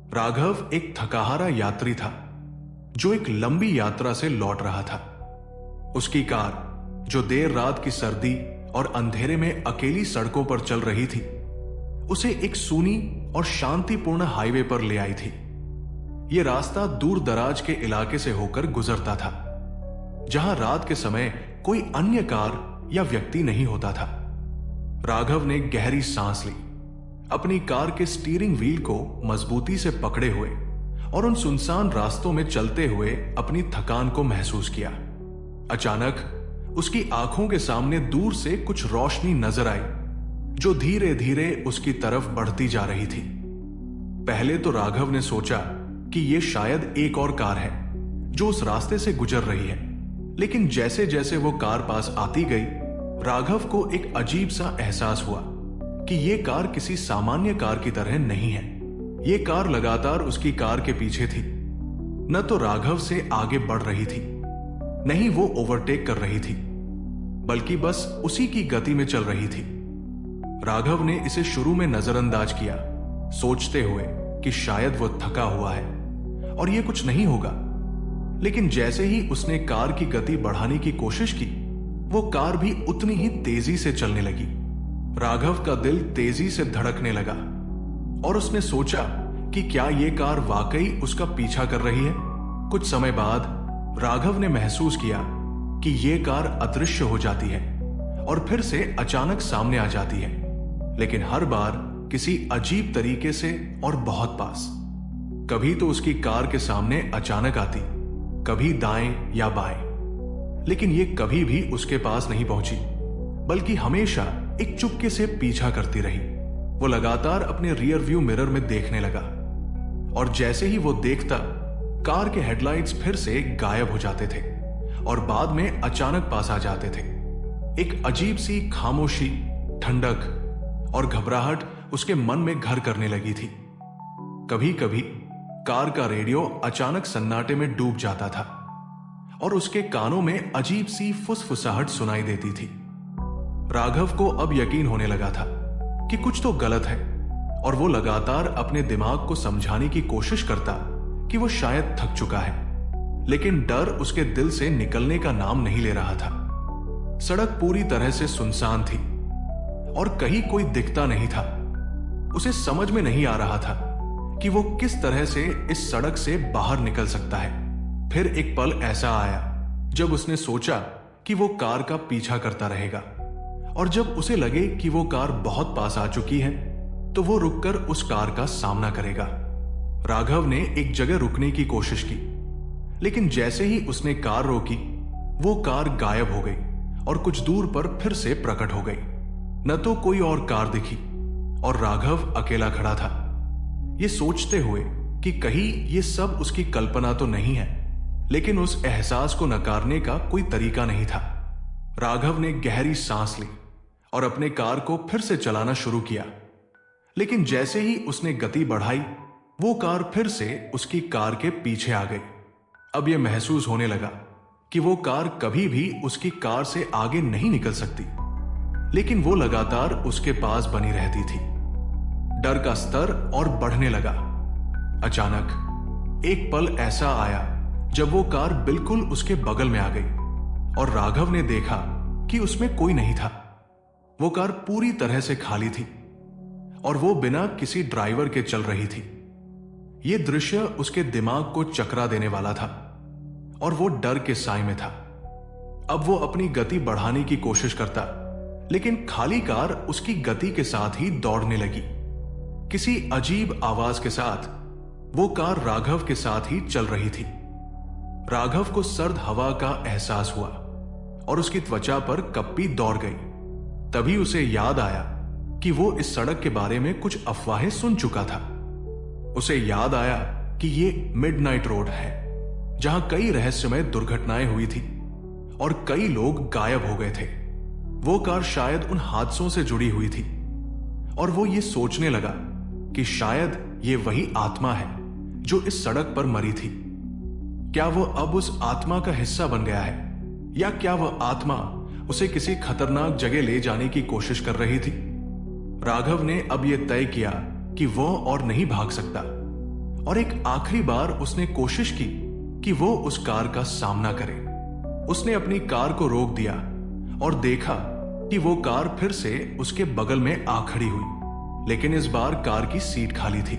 राघव एक थकाहारा यात्री था जो एक लंबी यात्रा से लौट रहा था। उसकी कार, जो देर रात की सर्दी और अंधेरे में अकेली सड़कों पर चल रही थी, उसे एक सूनी और शांतिपूर्ण हाईवे पर ले आई थी। यह रास्ता दूर दराज के इलाके से होकर गुजरता था, जहां रात के समय कोई अन्य कार या व्यक्ति नहीं होता था। राघव ने गहरी सांस ली, अपनी कार के स्टीयरिंग व्हील को मजबूती से पकड़े हुए और उन सुनसान रास्तों में चलते हुए अपनी थकान को महसूस किया। अचानक उसकी आंखों के सामने दूर से कुछ रोशनी नजर आई, जो धीरे धीरे उसकी तरफ बढ़ती जा रही थी। पहले तो राघव ने सोचा कि यह शायद एक और कार है जो उस रास्ते से गुजर रही है, लेकिन जैसे जैसे वो कार पास आती गई, राघव को एक अजीब सा एहसास हुआ कि यह कार किसी सामान्य कार की तरह नहीं है। यह कार लगातार उसकी कार के पीछे थी, न तो राघव से आगे बढ़ रही थी, न ही वो ओवरटेक कर रही थी, बल्कि बस उसी की गति में चल रही थी। राघव ने इसे शुरू में नजरअंदाज किया, सोचते हुए कि शायद वो थका हुआ है और ये कुछ नहीं होगा। लेकिन जैसे ही उसने कार की गति बढ़ाने की कोशिश की, वो कार भी उतनी ही तेजी से चलने लगी। राघव का दिल तेजी से धड़कने लगा और उसने सोचा कि क्या ये कार वाकई उसका पीछा कर रही है। कुछ समय बाद राघव ने महसूस किया कि ये कार अदृश्य हो जाती है और फिर से अचानक सामने आ जाती है, लेकिन हर बार किसी अजीब तरीके से और बहुत पास। कभी तो उसकी कार के सामने अचानक आती, कभी दाएं या बाएं, लेकिन ये कभी भी उसके पास नहीं पहुंची, बल्कि हमेशा एक चुपके से पीछा करती रही। वो लगातार अपने रियर व्यू मिरर में देखने लगा और जैसे ही वो देखता, कार के हेडलाइट्स फिर से गायब हो जाते थे और बाद में अचानक पास आ जाते थे। एक अजीब सी खामोशी, ठंडक और घबराहट उसके मन में घर करने लगी थी। कभी कभी कार का रेडियो अचानक सन्नाटे में डूब जाता था और उसके कानों में अजीब सी फुसफुसाहट सुनाई देती थी। राघव को अब यकीन होने लगा था कि कुछ तो गलत है और वो लगातार अपने दिमाग को समझाने की कोशिश करता कि वो शायद थक चुका है, लेकिन डर उसके दिल से निकलने का नाम नहीं ले रहा था। सड़क पूरी तरह से सुनसान थी और कहीं कोई दिखता नहीं था। उसे समझ में नहीं आ रहा था कि वो किस तरह से इस सड़क से बाहर निकल सकता है। फिर एक पल ऐसा आया जब उसने सोचा कि वो कार का पीछा करता रहेगा, और जब उसे लगे कि वो कार बहुत पास आ चुकी है तो वो रुककर उस कार का सामना करेगा। राघव ने एक जगह रुकने की कोशिश की, लेकिन जैसे ही उसने कार रोकी, वो कार गायब हो गई और कुछ दूर पर फिर से प्रकट हो गई। न तो कोई और कार दिखी और राघव अकेला खड़ा था, ये सोचते हुए कि कहीं ये सब उसकी कल्पना तो नहीं है, लेकिन उस एहसास को नकारने का कोई तरीका नहीं था। राघव ने गहरी सांस ली और अपने कार को फिर से चलाना शुरू किया, लेकिन जैसे ही उसने गति बढ़ाई, वो कार फिर से उसकी कार के पीछे आ गई। अब यह महसूस होने लगा कि वो कार कभी भी उसकी कार से आगे नहीं निकल सकती, लेकिन वो लगातार उसके पास बनी रहती थी। डर का स्तर और बढ़ने लगा। अचानक एक पल ऐसा आया जब वो कार बिल्कुल उसके बगल में आ गई और राघव ने देखा कि उसमें कोई नहीं था। वो कार पूरी तरह से खाली थी और वो बिना किसी ड्राइवर के चल रही थी। ये दृश्य उसके दिमाग को चकरा देने वाला था और वो डर के साए में था। अब वो अपनी गति बढ़ाने की कोशिश करता, लेकिन खाली कार उसकी गति के साथ ही दौड़ने लगी। किसी अजीब आवाज के साथ वो कार राघव के साथ ही चल रही थी। राघव को सर्द हवा का एहसास हुआ और उसकी त्वचा पर कप्पी दौड़ गई। तभी उसे याद आया कि वो इस सड़क के बारे में कुछ अफवाहें सुन चुका था। उसे याद आया कि ये मिडनाइट रोड है, जहां कई रहस्यमय दुर्घटनाएं हुई थी और कई लोग गायब हो गए थे। वो कार शायद उन हादसों से जुड़ी हुई थी और वो ये सोचने लगा कि शायद ये वही आत्मा है जो इस सड़क पर मरी थी। क्या वो अब उस आत्मा का हिस्सा बन गया है, या क्या वह आत्मा उसे किसी खतरनाक जगह ले जाने की कोशिश कर रही थी? राघव ने अब यह तय किया कि वह और नहीं भाग सकता। और एक आखिरी बार उसने कोशिश की कि वो उस कार का सामना करे। उसने अपनी कार को रोक दिया और देखा कि वो कार फिर से उसके बगल में आ खड़ी हुई, लेकिन इस बार कार की सीट खाली थी।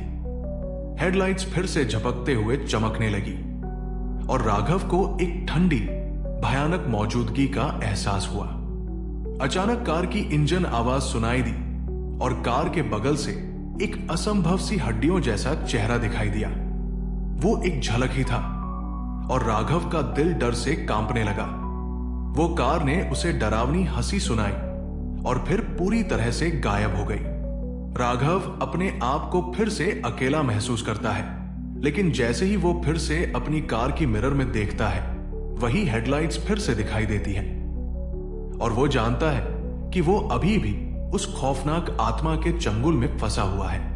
हेडलाइट्स फिर से झपकते हुए चमकने लगी और राघव को एक ठंडी भयानक मौजूदगी का एहसास हुआ। अचानक कार की इंजन आवाज सुनाई दी और कार के बगल से एक असंभव सी हड्डियों जैसा चेहरा दिखाई दिया। वो एक झलक ही था और राघव का दिल डर से कांपने लगा। वो कार ने उसे डरावनी हंसी सुनाई और फिर पूरी तरह से गायब हो गई। राघव अपने आप को फिर से अकेला महसूस करता है, लेकिन जैसे ही वो फिर से अपनी कार की मिरर में देखता है, वही हेडलाइट्स फिर से दिखाई देती हैं और वो जानता है कि वो अभी भी उस खौफनाक आत्मा के चंगुल में फंसा हुआ है।